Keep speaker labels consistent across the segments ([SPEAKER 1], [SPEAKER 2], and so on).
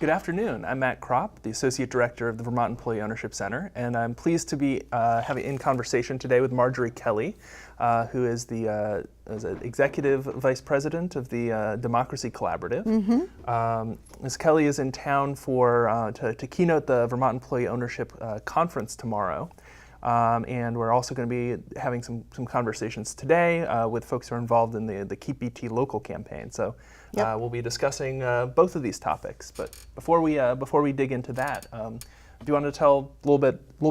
[SPEAKER 1] Good afternoon. I'm Matt Cropp, the Associate Director of the Vermont Employee Ownership Center, and I'm pleased to be having in conversation today with Marjorie Kelly, who is the Executive Vice President of the Democracy Collaborative. Ms. Kelly is in town to keynote the Vermont Employee Ownership Conference tomorrow. And we're also going to be having some conversations today with folks who are involved in the Keep BT Local campaign. So we'll be discussing both of these topics. But before we dig into that, do you want to tell a little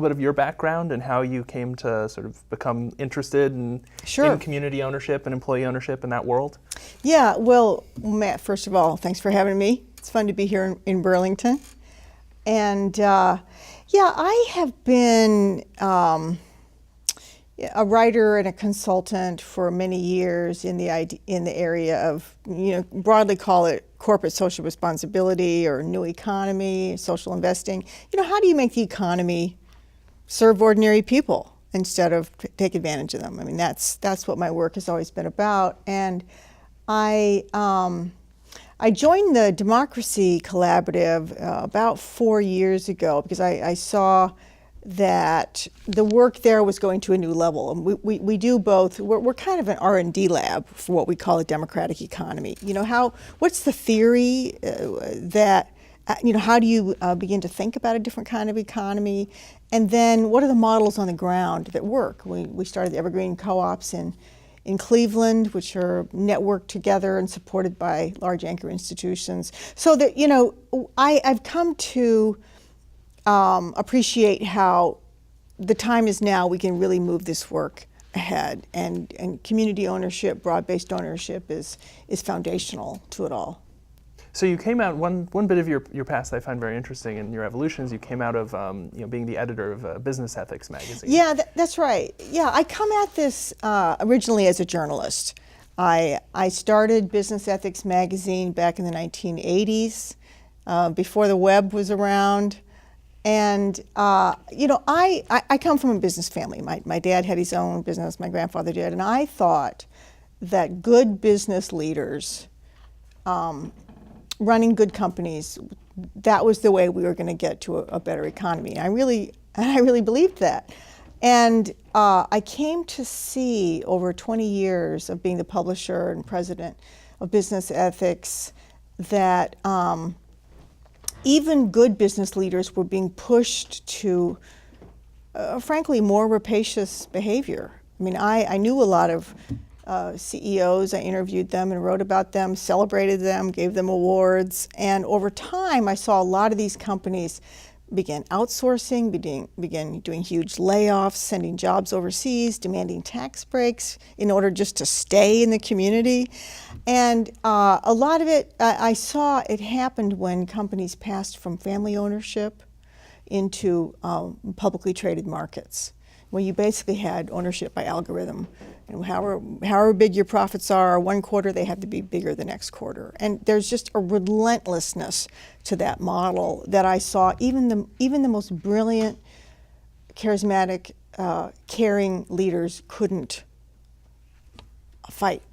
[SPEAKER 1] bit of your background and how you came to sort of become interested in community ownership and employee ownership in that world?
[SPEAKER 2] Yeah. Well, Matt, first of all, thanks for having me. It's fun to be here in Burlington. And yeah, I have been a writer and a consultant for many years in the area of, broadly call it corporate social responsibility or new economy, social investing. How do you make the economy serve ordinary people instead of take advantage of them? I mean, that's what my work has always been about. And I joined the Democracy Collaborative about 4 years ago because I saw that the work there was going to a new level. And we do both. We're kind of an R&D lab for what we call a democratic economy. What's the theory that, how do you begin to think about a different kind of economy? And then what are the models on the ground that work? We started the Evergreen Co-ops in Cleveland, which are networked together and supported by large anchor institutions. So that, I've come to appreciate how the time is now we can really move this work ahead. And community ownership, broad-based ownership is foundational to it all.
[SPEAKER 1] So you came out, one bit of your past I find very interesting in your evolution is you came out of being the editor of Business Ethics magazine.
[SPEAKER 2] Yeah, that's right. Yeah, I come at this originally as a journalist. I started Business Ethics magazine back in the 1980s, before the web was around. And, I come from a business family. My dad had his own business, my grandfather did, and I thought that good business leaders running good companies, that was the way we were going to get to a better economy. And I really believed that. And I came to see over 20 years of being the publisher and president of Business Ethics that even good business leaders were being pushed to, frankly, more rapacious behavior. I mean, I knew a lot of CEOs. I interviewed them and wrote about them, celebrated them, gave them awards. And over time, I saw a lot of these companies begin outsourcing, began doing huge layoffs, sending jobs overseas, demanding tax breaks in order just to stay in the community. And a lot of it, I saw it happened when companies passed from family ownership into publicly traded markets, where you basically had ownership by algorithm. However big your profits are, one quarter they have to be bigger the next quarter. And there's just a relentlessness to that model that I saw even the most brilliant, charismatic, caring leaders couldn't fight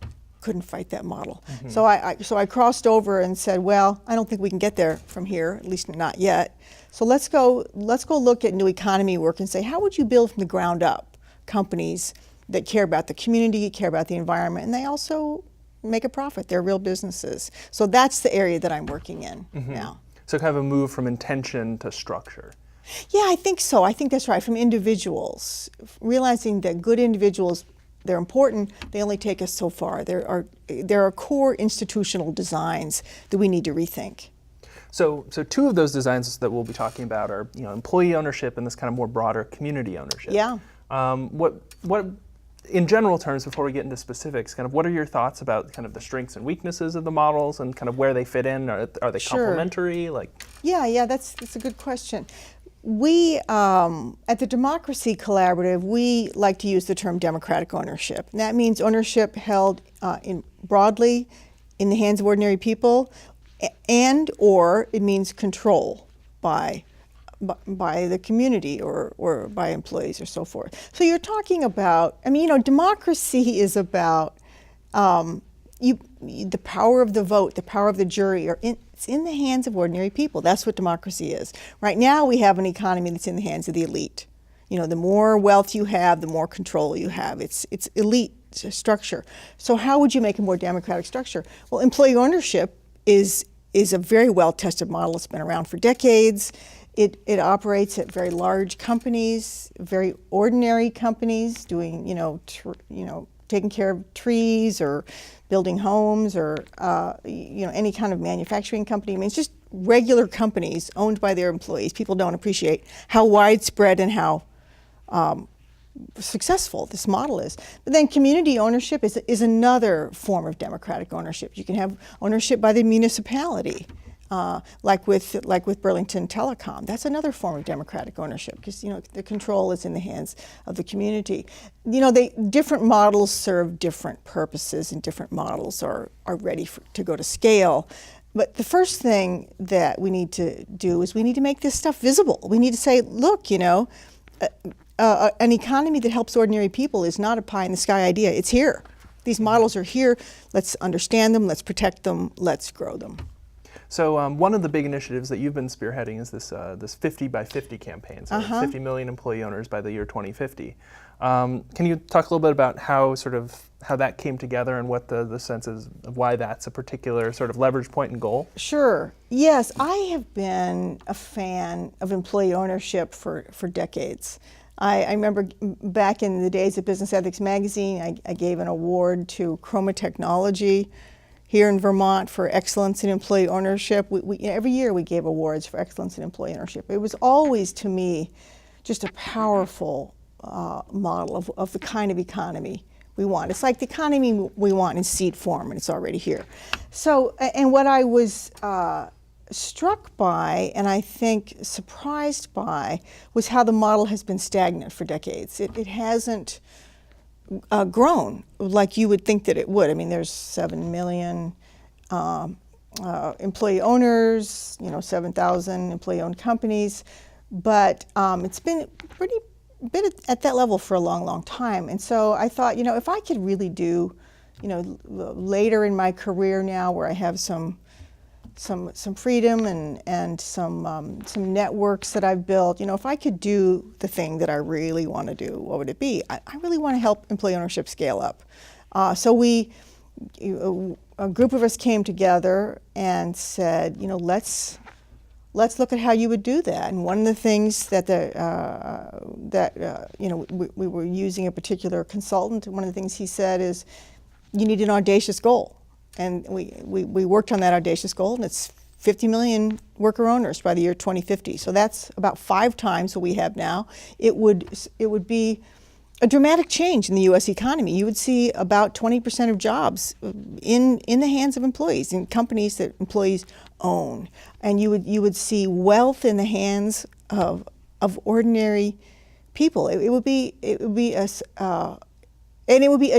[SPEAKER 2] that model. Mm-hmm. So I crossed over and said, well, I don't think we can get there from here, at least not yet. So let's go look at new economy work and say, how would you build from the ground up companies that care about the community, care about the environment, and they also make a profit. They're real businesses. So that's the area that I'm working in now.
[SPEAKER 1] So kind of a move from intention to structure.
[SPEAKER 2] Yeah, I think so. I think that's right. From individuals, realizing that good individuals, they're important, they only take us so far. There are core institutional designs that we need to rethink.
[SPEAKER 1] So two of those designs that we'll be talking about are employee ownership and this kind of more broader community ownership.
[SPEAKER 2] Yeah.
[SPEAKER 1] What in general terms, before we get into specifics, kind of what are your thoughts about kind of the strengths and weaknesses of the models and kind of where they fit in? Are they complementary?
[SPEAKER 2] Yeah, that's a good question. We, at the Democracy Collaborative, we like to use the term democratic ownership. And that means ownership held broadly in the hands of ordinary people, or it means control by the community or by employees or so forth. So you're talking about, democracy is about the power of the vote, the power of the jury, it's in the hands of ordinary people. That's what democracy is. Right now, we have an economy that's in the hands of the elite. The more wealth you have, the more control you have. It's elite structure. So how would you make a more democratic structure? Well, employee ownership is a very well-tested model. It's been around for decades. It operates at very large companies, very ordinary companies, doing taking care of trees or building homes or any kind of manufacturing company. I mean, it's just regular companies owned by their employees. People don't appreciate how widespread and how successful this model is. But then community ownership is another form of democratic ownership. You can have ownership by the municipality. Like with Burlington Telecom, that's another form of democratic ownership because the control is in the hands of the community. Different models serve different purposes, and different models are ready to go to scale. But the first thing that we need to do is we need to make this stuff visible. We need to say, look, an economy that helps ordinary people is not a pie in the sky idea. It's here. These models are here. Let's understand them. Let's protect them. Let's grow them.
[SPEAKER 1] So one of the big initiatives that you've been spearheading is this 50 by 50 campaign, so 50 million employee owners by the year 2050. Can you talk a little bit about how that came together and what the sense is of why that's a particular sort of leverage point and goal?
[SPEAKER 2] Sure. Yes, I have been a fan of employee ownership for decades. I remember back in the days of Business Ethics Magazine, I gave an award to Chroma Technology here in Vermont for excellence in employee ownership. Every year we gave awards for excellence in employee ownership. It was always, to me, just a powerful model of the kind of economy we want. It's like the economy we want in seed form, and it's already here. So, and what I was struck by, and I think surprised by, was how the model has been stagnant for decades. It hasn't grown like you would think that it would. I mean, there's 7 million employee owners, 7,000 employee-owned companies, but it's been at that level for a long, long time. And so I thought, if I could really do, later in my career now, where I have some freedom and some networks that I've built, if I could do the thing that I really want to do, what would it be? I really want to help employee ownership scale up. So a group of us came together and said, let's look at how you would do that. And one of the things that we were using a particular consultant. One of the things he said is, you need an audacious goal. And we worked on that audacious goal, and it's 50 million worker owners by the year 2050. So that's about 5 times what we have now. It would be a dramatic change in the U.S. economy. You would see about 20% of jobs in the hands of employees, in companies that employees own, and you would see wealth in the hands of ordinary people. It would be a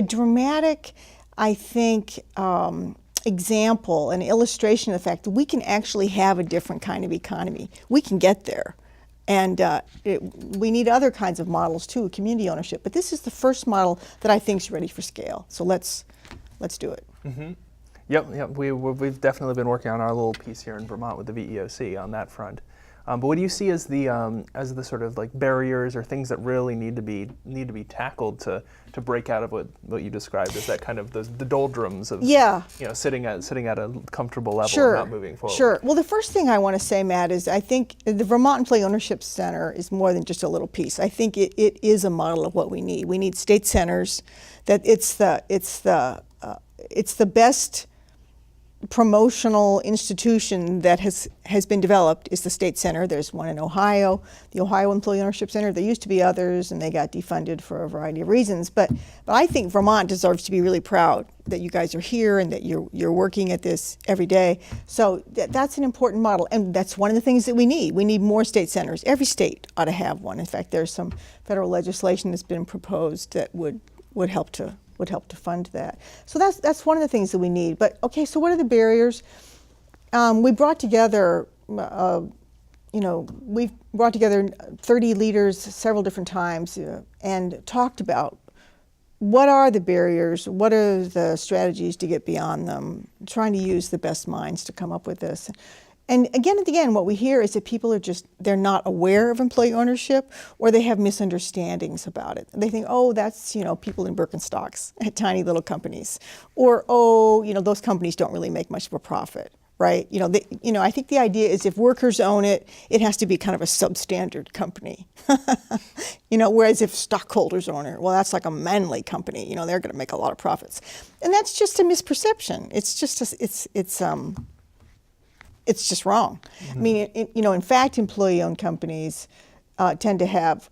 [SPEAKER 2] dramatic, I think, example, an illustration of the fact that we can actually have a different kind of economy. We can get there. And we need other kinds of models too, community ownership. But this is the first model that I think is ready for scale. So let's do it.
[SPEAKER 1] Mm-hmm. Yep. We've definitely been working on our little piece here in Vermont with the VEOC on that front. But what do you see as the sort of like barriers or things that really need to be tackled to break out of what you described as that kind of the doldrums of sitting at a comfortable level and not moving forward?
[SPEAKER 2] Sure. Well, the first thing I want to say, Matt, is I think the Vermont Employee Ownership Center is more than just a little piece. I think it is a model of what we need. We need state centers. That it's the best promotional institution that has been developed is the state center. There's one in Ohio, the Ohio Employee Ownership Center. There used to be others, and they got defunded for a variety of reasons. But I think Vermont deserves to be really proud that you guys are here and that you're working at this every day. So that's an important model, and that's one of the things that we need. We need more state centers. Every state ought to have one. In fact, there's some federal legislation that's been proposed that would help to fund that. So that's one of the things that we need. But okay, so what are the barriers? We brought together, we've brought together 30 leaders several different times and talked about what are the barriers? What are the strategies to get beyond them? Trying to use the best minds to come up with this. And again and again, what we hear is that people are they're not aware of employee ownership, or they have misunderstandings about it. They think, oh, that's, people in Birkenstocks at tiny little companies. Or, oh, those companies don't really make much of a profit, right? I think the idea is if workers own it, it has to be kind of a substandard company. Whereas if stockholders own it, well, that's like a manly company. They're going to make a lot of profits. And that's just a misperception. It's just wrong. Mm-hmm. I mean, in fact, employee-owned companies tend to have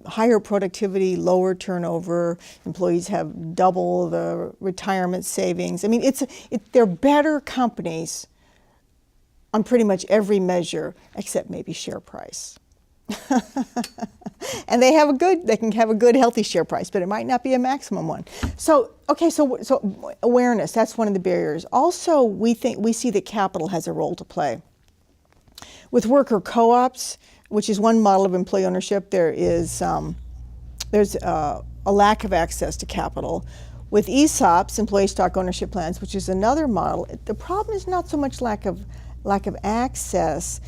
[SPEAKER 2] higher productivity, lower turnover. Employees have double the retirement savings. I mean, they're better companies on pretty much every measure, except maybe share price. And they can have a good, healthy share price, but it might not be a maximum one. So awareness, that's one of the barriers. Also, we see that capital has a role to play. With worker co-ops, which is one model of employee ownership, there's a lack of access to capital. With ESOPs, employee stock ownership plans, which is another model, the problem is not so much lack of access.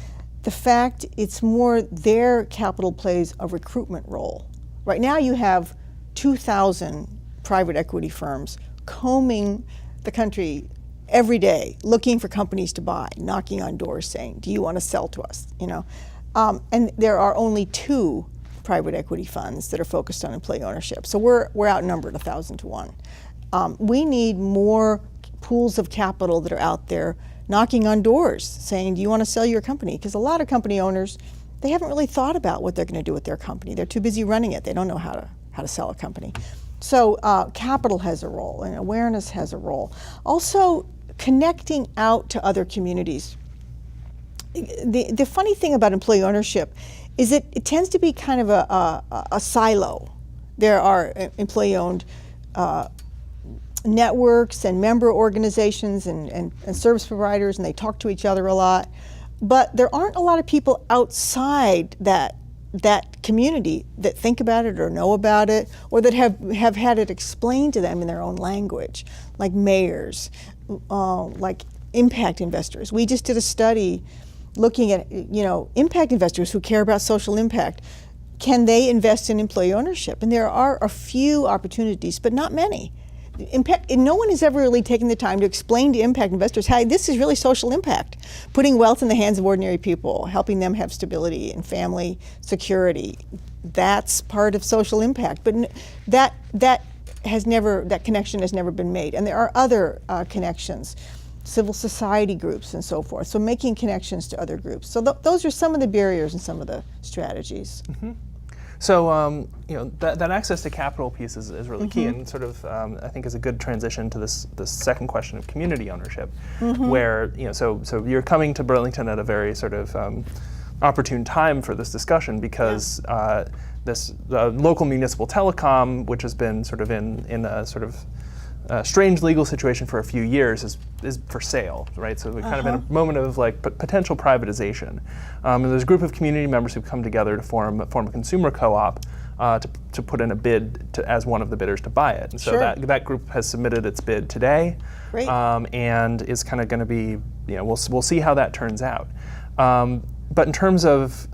[SPEAKER 2] The fact it's more their capital plays a recruitment role. Right now you have 2,000 private equity firms combing the country every day, looking for companies to buy, knocking on doors saying, do you want to sell to us? And there are only 2 private equity funds that are focused on employee ownership. So we're outnumbered 1,000 to 1. We need more pools of capital that are out there knocking on doors saying, do you want to sell your company? Because a lot of company owners, they haven't really thought about what they're going to do with their company. They're too busy running it. They don't know how to sell a company. So capital has a role, and awareness has a role. Also, connecting out to other communities. The funny thing about employee ownership is it tends to be kind of a silo. There are employee-owned networks and member organizations and service providers, and they talk to each other a lot. But there aren't a lot of people outside that community that think about it or know about it, or that have had it explained to them in their own language, like mayors, like impact investors. We just did a study looking at impact investors who care about social impact. Can they invest in employee ownership? And there are a few opportunities, but not many. No one has ever really taken the time to explain to impact investors, hey, this is really social impact. Putting wealth in the hands of ordinary people, helping them have stability and family security. That's part of social impact. But that connection has never been made. And there are other connections, civil society groups and so forth. So making connections to other groups. So those are some of the barriers and some of the strategies.
[SPEAKER 1] Mm-hmm. So that access to capital piece is really key, and sort of I think is a good transition to this second question of community ownership, where so you're coming to Burlington at a very sort of opportune time for this discussion, because this local municipal telecom, which has been sort of in a sort of strange legal situation for a few years, is for sale, right? So we're kind of in a moment of like potential privatization. And there's a group of community members who've come together to form a consumer co-op to put in a bid as one of the bidders to buy it. And so that group has submitted its bid today, and is kind of going to be, we'll see how that turns out. But in terms of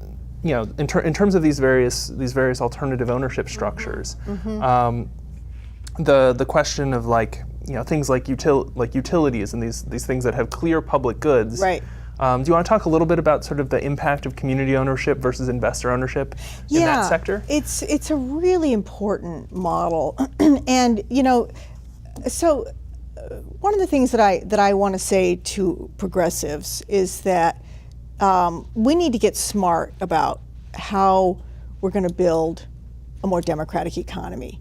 [SPEAKER 1] in terms of these various alternative ownership structures. The question of things like utilities and these things that have clear public goods. Right. Do you want to talk a little bit about sort of the impact of community ownership versus investor ownership in that sector?
[SPEAKER 2] It's a really important model, and so one of the things that I want to say to progressives is that we need to get smart about how we're going to build a more democratic economy.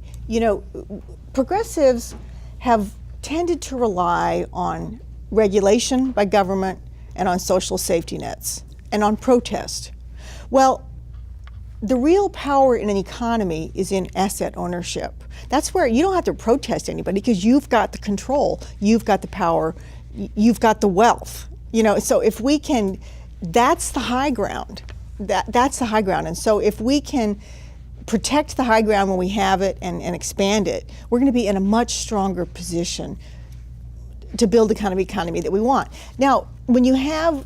[SPEAKER 2] Progressives have tended to rely on regulation by government and on social safety nets and on protest. Well, the real power in an economy is in asset ownership. That's where you don't have to protest anybody, because you've got the control, you've got the power, you've got the wealth. So if we can, that's the high ground. That's the high ground. And so if we can protect the high ground when we have it and expand it, we're going to be in a much stronger position to build the kind of economy that we want. Now, when you have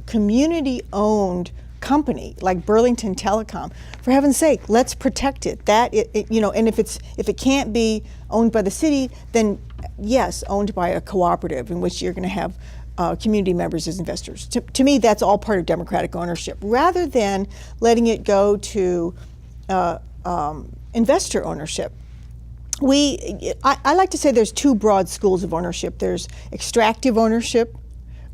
[SPEAKER 2] community-owned company like Burlington Telecom, for heaven's sake, let's protect it. And if it can't be owned by the city, then yes, owned by a cooperative in which you're going to have community members as investors. To me, that's all part of democratic ownership, rather than letting it go to investor ownership. I like to say there's two broad schools of ownership. There's extractive ownership,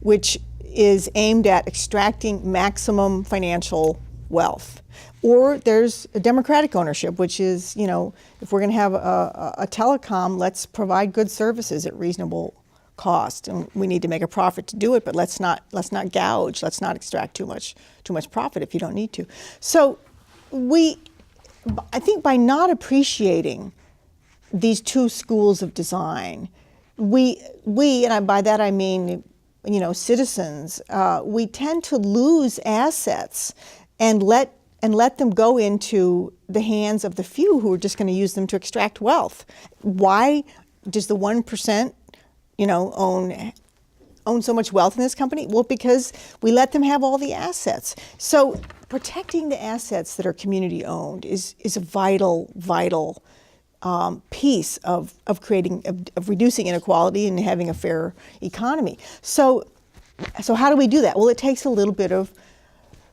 [SPEAKER 2] which is aimed at extracting maximum financial wealth. Or there's a democratic ownership, which is, if we're going to have a telecom, let's provide good services at reasonable cost, and we need to make a profit to do it, but let's not gouge, let's not extract too much profit if you don't need to. So I think by not appreciating these two schools of design, and by that I mean, citizens, we tend to lose assets and let them go into the hands of the few who are just going to use them to extract wealth. Why does the 1%, own so much wealth in this company? Well, because we let them have all the assets. So protecting the assets that are community owned is a vital piece of reducing inequality and having a fair economy. So how do we do that? Well, it takes a little bit of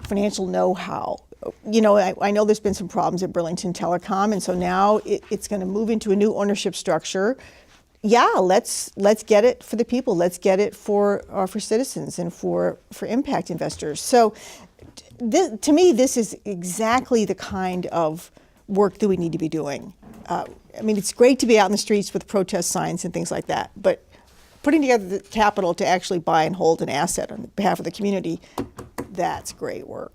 [SPEAKER 2] financial know-how. I know there's been some problems at Burlington Telecom, and so now it's going to move into a new ownership structure. Yeah, let's get it for the people. Let's get it for citizens and for impact investors. So, to me, this is exactly the kind of work that we need to be doing. It's great to be out in the streets with protest signs and things like that, but putting together the capital to actually buy and hold an asset on behalf of the community, that's great work.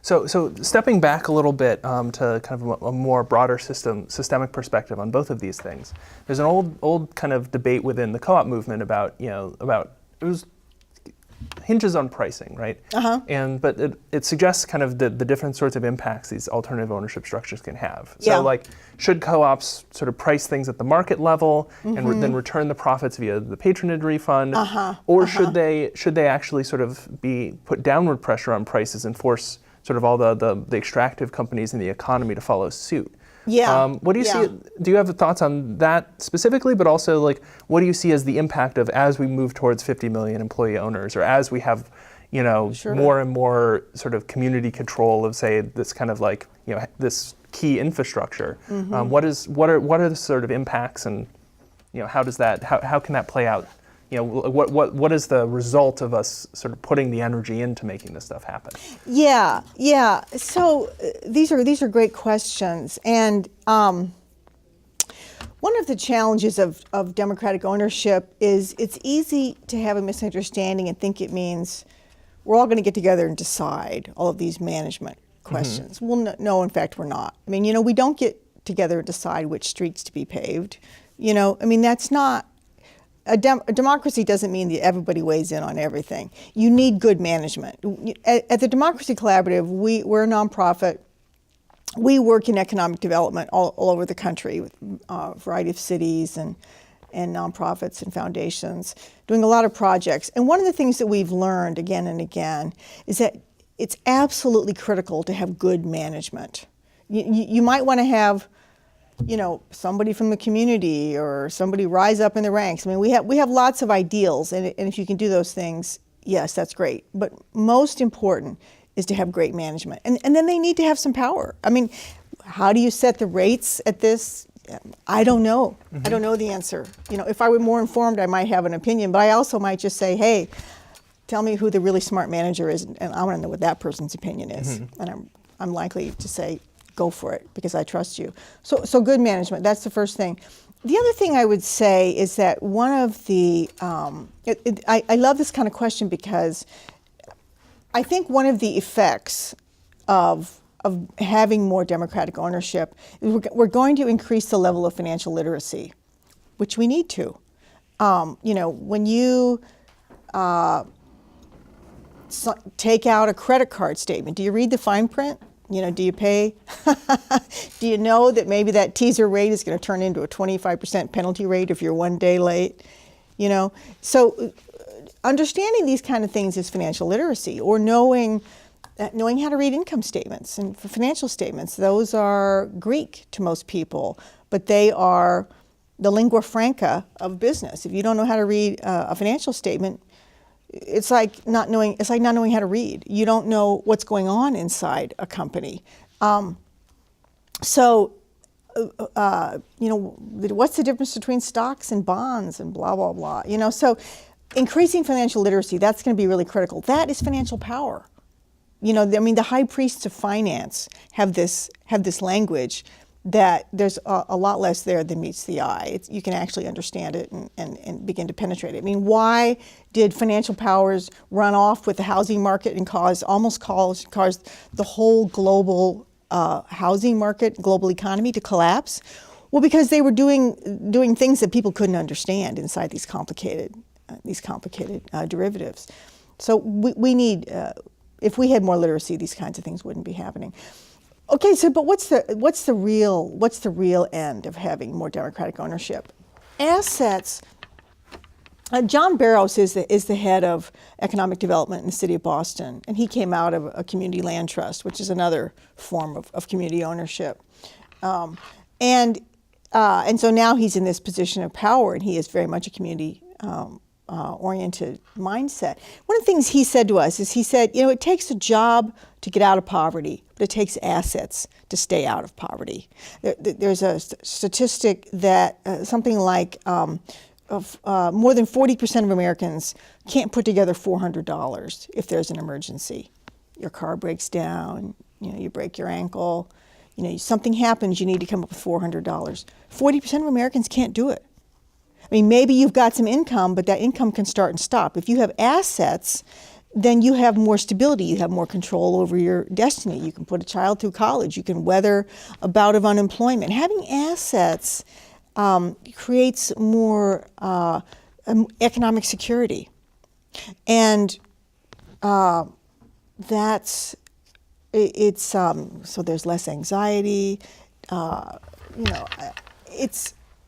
[SPEAKER 1] So stepping back a little bit to kind of a more broader systemic perspective on both of these things, there's an old kind of debate within the co-op movement about it was hinges on pricing, right? Uh-huh. But it suggests kind of the different sorts of impacts these alternative ownership structures can have. So should co-ops sort of price things at the market level and then return the profits via the patronage refund? Or should they actually sort of put downward pressure on prices and force sort of all the extractive companies in the economy to follow suit? What do you see? Do you have thoughts on that specifically, but also what do you see as the impact of as we move towards 50 million employee owners, or as we have, more and more sort of community control of, say, this kind of this key infrastructure? What are the sort of impacts, and how can that play out? What is the result of us sort of putting the energy into making this stuff happen?
[SPEAKER 2] Yeah. So these are great questions, and one of the challenges of democratic ownership is it's easy to have a misunderstanding and think it means we're all going to get together and decide all of these management questions. Well, no, in fact, we're not. We don't get together and decide which streets to be paved. That's not. A democracy doesn't mean that everybody weighs in on everything. You need good management. At the Democracy Collaborative, we're a nonprofit. We work in economic development all over the country with a variety of cities and nonprofits and foundations, doing a lot of projects. And one of the things that we've learned again and again is that it's absolutely critical to have good management. You might want to have somebody from the community or somebody rise up in the ranks. We have lots of ideals, and if you can do those things, yes, that's great. But most important is to have great management. And then they need to have some power. How do you set the rates at this? I don't know. I don't know the answer. If I were more informed, I might have an opinion, but I also might just say, hey, tell me who the really smart manager is, and I want to know what that person's opinion is. And I'm likely to say, go for it, because I trust you. So good management, that's the first thing. The other thing I would say is that one of the, I love this kind of question because I think one of the effects of having more democratic ownership is we're going to increase the level of financial literacy, which we need to. When you take out a credit card statement, do you read the fine print? Do you pay? Do you know that maybe that teaser rate is going to turn into a 25% penalty rate if you're 1 day late? So understanding these kind of things is financial literacy, or knowing how to read income statements and financial statements. Those are Greek to most people, but they are the lingua franca of business. If you don't know how to read a financial statement, it's like not knowing how to read. You don't know what's going on inside a company. What's the difference between stocks and bonds and blah, blah, blah. So increasing financial literacy, that's going to be really critical. That is financial power. The high priests of finance have this language that there's a lot less there than meets the eye. You can actually understand it and begin to penetrate it. Why did financial powers run off with the housing market and caused the whole global housing market, global economy to collapse? Well, because they were doing things that people couldn't understand inside these complicated derivatives. So we need, if we had more literacy, these kinds of things wouldn't be happening. Okay, so but what's the real end of having more democratic ownership? Assets. John Barrows is the head of economic development in the city of Boston, and he came out of a community land trust, which is another form of community ownership. And so now he's in this position of power, and he is very much a community oriented mindset. One of the things he said to us is, he said, it takes a job to get out of poverty, but it takes assets to stay out of poverty. There's a statistic that something like more than 40% of Americans can't put together $400 if there's an emergency. Your car breaks down, you break your ankle, something happens, you need to come up with $400. 40% of Americans can't do it. Maybe you've got some income, but that income can start and stop. If you have assets, then you have more stability. You have more control over your destiny. You can put a child through college. You can weather a bout of unemployment. Having assets creates more economic security. And so there's less anxiety.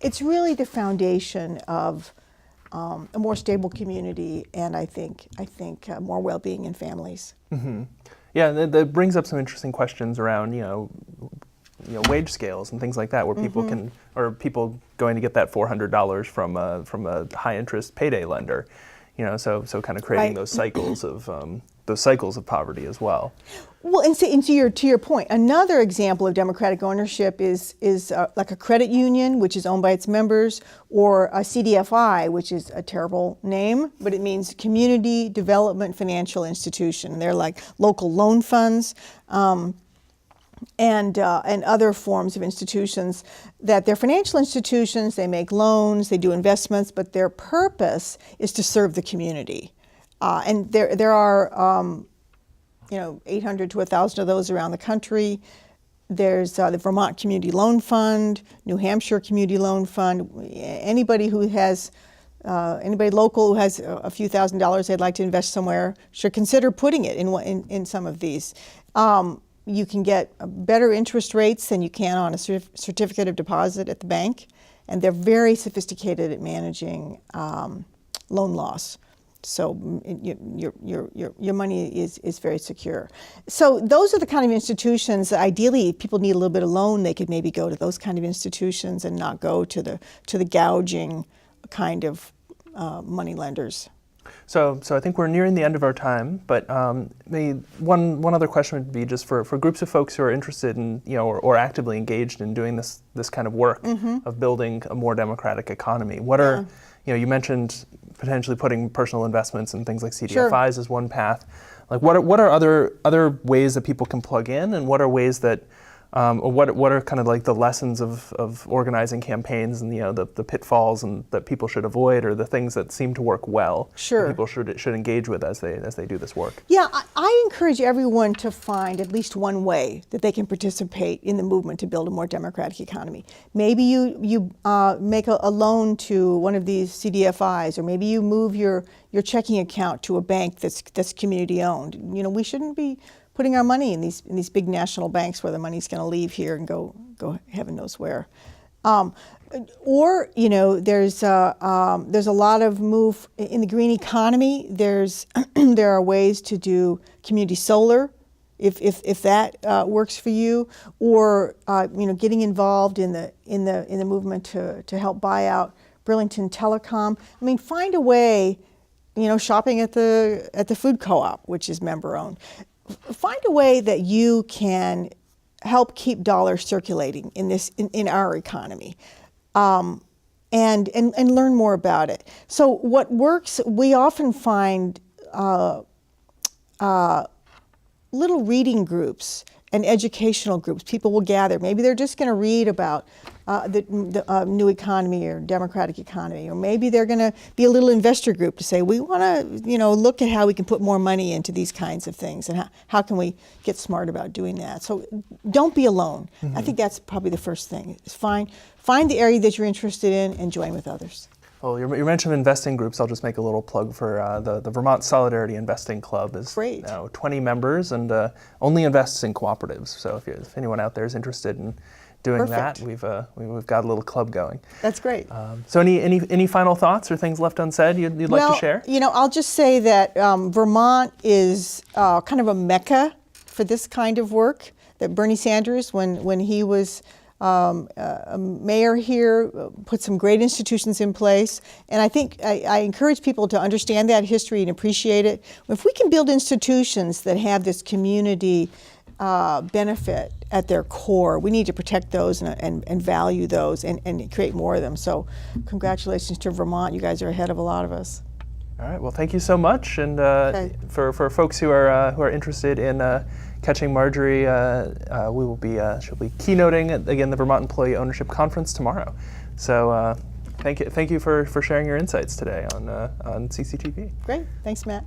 [SPEAKER 2] It's really the foundation of a more stable community, and I think more well-being in families.
[SPEAKER 1] Mm-hmm. Yeah, that brings up some interesting questions around wage scales and things like that, where people people going to get that $400 from a high-interest payday lender, so kind of creating those cycles of poverty as well.
[SPEAKER 2] Well, and to your point, another example of democratic ownership is like a credit union, which is owned by its members, or a CDFI, which is a terrible name, but it means Community Development Financial Institution. They're like local loan funds and other forms of institutions that they're financial institutions. They make loans, they do investments, but their purpose is to serve the community. And there are 800 to 1,000 of those around the country. There's the Vermont Community Loan Fund, New Hampshire Community Loan Fund. Anybody local who has a few $1,000s they'd like to invest somewhere should consider putting it in some of these. You can get better interest rates than you can on a certificate of deposit at the bank, and they're very sophisticated at managing loan loss. So your money is very secure. So those are the kind of institutions that ideally, if people need a little bit of loan, they could maybe go to those kind of institutions and not go to the gouging kind of money lenders.
[SPEAKER 1] So I think we're nearing the end of our time, but maybe one other question would be just for groups of folks who are interested in, or actively engaged in doing this kind of work of building a more democratic economy. What are, you mentioned potentially putting personal investments and things like CDFIs as one path. Like what are other ways that people can plug in, and what are ways that or what are kind of like the lessons of organizing campaigns, and the pitfalls and that people should avoid, or the things that seem to work well that people should engage with as they do this work? Yeah,
[SPEAKER 2] I encourage everyone to find at least one way that they can participate in the movement to build a more democratic economy. Maybe you make a loan to one of these CDFIs, or maybe you move your checking account to a bank that's community owned. We shouldn't be putting our money in these big national banks where the money's going to leave here and go heaven knows where. Or there's a lot of move in the green economy. There are ways to do community solar, if that works for you, or getting involved in the movement to help buy out Burlington Telecom. I mean, find a way. Shopping at the food co-op, which is member owned. Find a way that you can help keep dollars circulating in our economy. And learn more about it. So what works, we often find little reading groups and educational groups. People will gather. Maybe they're just going to read about the new economy or democratic economy, or maybe they're going to be a little investor group to say, we want to look at how we can put more money into these kinds of things, and how can we get smart about doing that. So don't be alone. Mm-hmm. I think that's probably the first thing. Is find the area that you're interested in and join with others.
[SPEAKER 1] Well, you mentioned investing groups. I'll just make a little plug for the Vermont Solidarity Investing Club. Is
[SPEAKER 2] great.
[SPEAKER 1] Now 20 members and only invests in cooperatives. So if anyone out there is interested in doing
[SPEAKER 2] Perfect.
[SPEAKER 1] that, we've got a little club going.
[SPEAKER 2] That's great.
[SPEAKER 1] So any final thoughts or things left unsaid you'd like to share?
[SPEAKER 2] I'll just say that Vermont is kind of a mecca for this kind of work. That Bernie Sanders, when he was a mayor here, put some great institutions in place, and I think I encourage people to understand that history and appreciate it. If we can build institutions that have this community benefit at their core, we need to protect those and value those and create more of them. So congratulations to Vermont. You guys are ahead of a lot of us.
[SPEAKER 1] All right. Well, thank you so much. And for folks who are interested in catching Marjorie, she'll be keynoting again the Vermont Employee Ownership Conference tomorrow. So thank you for sharing your insights today on CCTV.
[SPEAKER 2] Great. Thanks, Matt.